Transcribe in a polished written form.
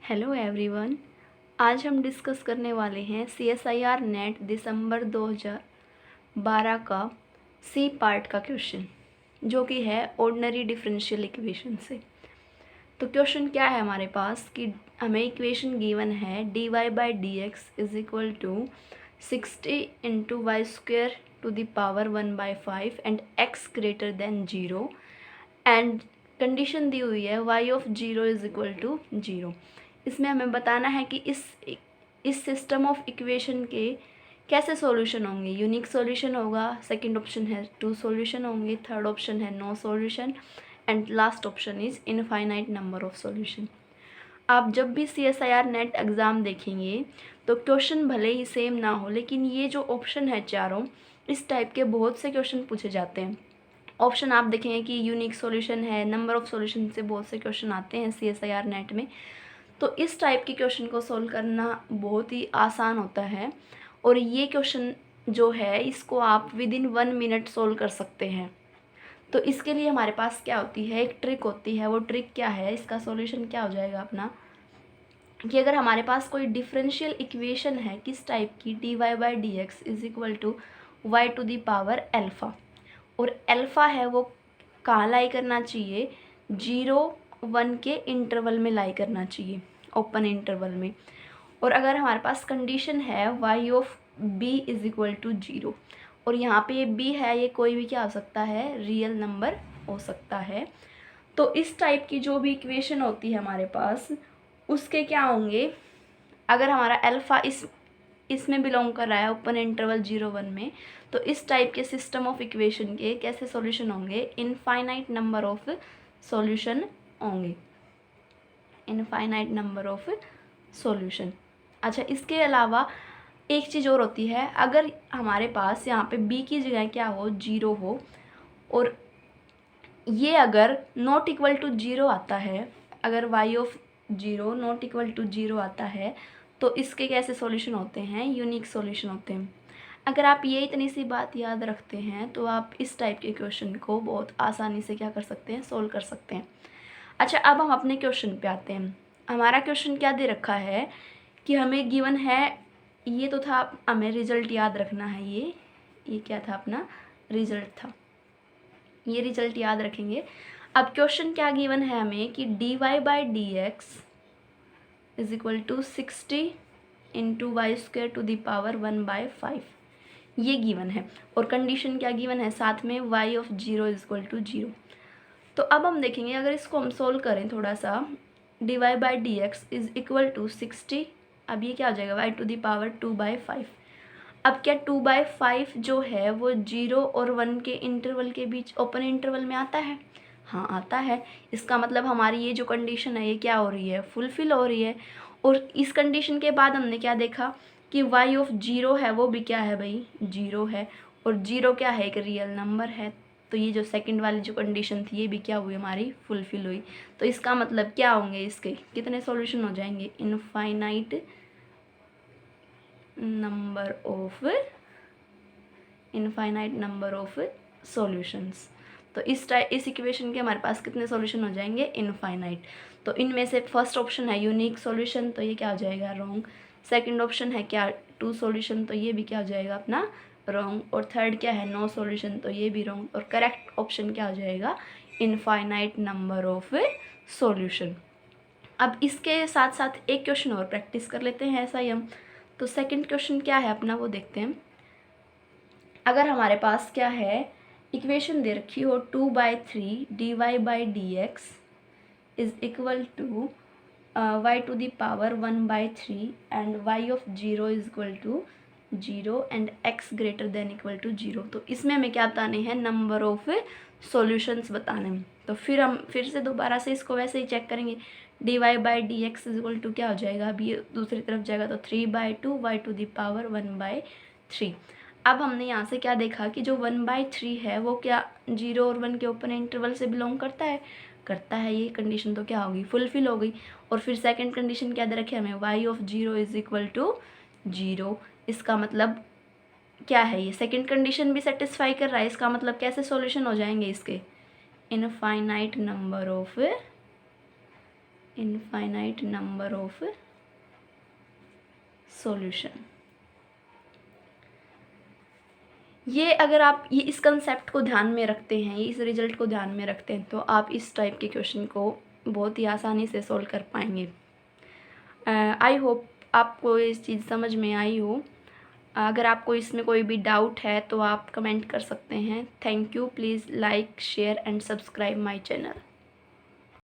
Hello everyone. आज हम discuss करने वाले हैं CSIR नेट दिसंबर 2012 का सी पार्ट का क्वेश्चन, जो कि है ऑर्डिनरी डिफरेंशियल इक्वेशन से। तो क्वेश्चन क्या है हमारे पास कि हमें इक्वेशन गिवन है dy/dx is equal to 60 into y square to the power 1/5 and x greater than 0 and condition दी हुई है y of 0 is equal to 0। इसमें हमें बताना है कि इस सिस्टम ऑफ इक्वेशन के कैसे सॉल्यूशन होंगे। यूनिक सॉल्यूशन होगा, सेकंड ऑप्शन है 2 सॉल्यूशन होंगे, थर्ड ऑप्शन है no solution and last option is infinite number of solution. आप जब भी CSIR नेट एग्ज़ाम देखेंगे तो क्वेश्चन भले ही सेम ना हो, लेकिन ये जो ऑप्शन है चारों, इस टाइप के बहुत से क्वेश्चन पूछे जाते हैं। ऑप्शन आप देखेंगे कि यूनिक सॉल्यूशन है, नंबर ऑफ सॉल्यूशन से बहुत से क्वेश्चन आते हैं CSIR नेट में। तो इस टाइप के क्वेश्चन को सॉल्व करना बहुत ही आसान होता है, और ये क्वेश्चन जो है इसको आप विद इन 1 मिनट सॉल्व कर सकते हैं। तो इसके लिए हमारे पास क्या होती है, एक ट्रिक होती है। वो ट्रिक क्या है, इसका सॉल्यूशन क्या हो जाएगा अपना, कि अगर हमारे पास कोई डिफरेंशियल इक्वेशन है किस टाइप की, dy/dx is equal to y to the power alpha, और एल्फ़ा है वो कहाँ लाई करना चाहिए, 0-1 के इंटरवल में लाई करना चाहिए, ओपन इंटरवल में। और अगर हमारे पास कंडीशन है y of b is equal to 0, और यहाँ पे ये b है, ये कोई भी क्या हो सकता है, रियल नंबर हो सकता है। तो इस टाइप की जो भी इक्वेशन होती है हमारे पास, उसके क्या होंगे, अगर हमारा अल्फ़ा इसमें बिलोंग कर रहा है ओपन इंटरवल 0-1 में, तो इस टाइप के सिस्टम ऑफ इक्वेशन के कैसे सॉल्यूशन होंगे, इनफाइनाइट नंबर ऑफ सॉल्यूशन होंगे, इनफाइनाइट नंबर ऑफ सॉल्यूशन। अच्छा, इसके अलावा एक चीज़ और होती है, अगर हमारे पास यहाँ पे b की जगह क्या हो, 0 हो, और ये अगर नॉट इक्वल टू 0 आता है, अगर y of 0 not equal to 0 आता है, तो इसके कैसे सॉल्यूशन होते हैं, यूनिक सॉल्यूशन होते हैं। अगर आप ये इतनी सी बात याद रखते हैं तो आप इस टाइप के क्वेश्चन को बहुत आसानी से क्या कर सकते हैं, सोल्व कर सकते हैं। अच्छा, अब हम अपने क्वेश्चन पे आते हैं। हमारा क्वेश्चन क्या दे रखा है कि हमें गिवन है, ये तो था, हमें रिजल्ट याद रखना है, ये क्या था, अपना रिजल्ट था, ये रिजल्ट याद रखेंगे। अब क्वेश्चन क्या गिवन है हमें कि dy/dx is equal to 60 into y square to the power 1/5, ये गिवन है, और कंडीशन क्या गिवन है साथ में, y of 0 is equal to 0। तो अब हम देखेंगे, अगर इसको हम सोल्व करें थोड़ा सा, dy/dx इज इक्वल टू 60, अब ये क्या हो जाएगा, y टू दी पावर 2/5। अब क्या 2/5 जो है वो 0 और 1 के इंटरवल के बीच ओपन इंटरवल में आता है, हाँ आता है। इसका मतलब हमारी ये जो कंडीशन है ये क्या हो रही है, फुलफिल हो रही है। और इस कंडीशन के बाद हमने क्या देखा कि y ऑफ 0 है वो भी क्या है भाई, 0 है, और 0 क्या है, एक रियल नंबर है। तो ये जो सेकंड वाली जो कंडीशन थी ये भी क्या हुई, हमारी फुलफिल हुई। तो इसका मतलब क्या होंगे, इसके कितने सॉल्यूशन हो जाएंगे, इनफाइनाइट नंबर ऑफ सॉल्यूशंस। तो इस इक्वेशन के हमारे पास कितने सॉल्यूशन हो जाएंगे, इनफाइनाइट। तो इनमें से फर्स्ट ऑप्शन है यूनिक सॉल्यूशन, तो ये क्या हो जाएगा, रॉन्ग। सेकंड ऑप्शन है क्या, 2 सॉल्यूशन, तो ये भी क्या हो जाएगा अपना, रॉन्ग। और थर्ड क्या है, नो सॉल्यूशन, तो ये भी रॉन्ग। और करेक्ट ऑप्शन क्या हो जाएगा, इनफाइनाइट नंबर ऑफ सॉल्यूशन। अब इसके साथ साथ एक क्वेश्चन और प्रैक्टिस कर लेते हैं ऐसा ही हम। तो सेकंड क्वेश्चन क्या है अपना, वो देखते हैं। अगर हमारे पास क्या है, इक्वेशन दे रखी हो 2/3 dy/dx is equal to y to the power 1/3 and y of 0 is equal to 0 and x greater than equal to 0। तो इसमें हमें क्या बताने हैं, नंबर ऑफ सॉल्यूशंस बताने हैं। तो फिर हम फिर से दोबारा से इसको वैसे ही चेक करेंगे, dy/dx इज इक्वल टू क्या हो जाएगा, अभी ये दूसरी तरफ जाएगा तो 3/2 y टू दी पावर 1/3। अब हमने यहाँ से क्या देखा कि जो 1/3 है वो क्या 0 और 1 के ओपन इंटरवल से बिलोंग करता है, ये कंडीशन तो क्या होगी, फुलफिल हो गई। और फिर सेकंड कंडीशन क्या दे रखे हमें, y of 0 is equal to 0। इसका मतलब क्या है, ये सेकंड कंडीशन भी सेटिस्फाई कर रहा है। इसका मतलब कैसे सॉल्यूशन हो जाएंगे इसके, infinite number of infinite number of solution. ये अगर आप ये इस कंसेप्ट को ध्यान में रखते हैं, इस रिजल्ट को ध्यान में रखते हैं, तो आप इस टाइप के क्वेश्चन को बहुत ही आसानी से सॉल्व कर पाएंगे। आई होप आपको इस चीज़ समझ में आई हो। अगर आपको इसमें कोई भी डाउट है तो आप कमेंट कर सकते हैं। Thank you. Please like, share and subscribe my channel.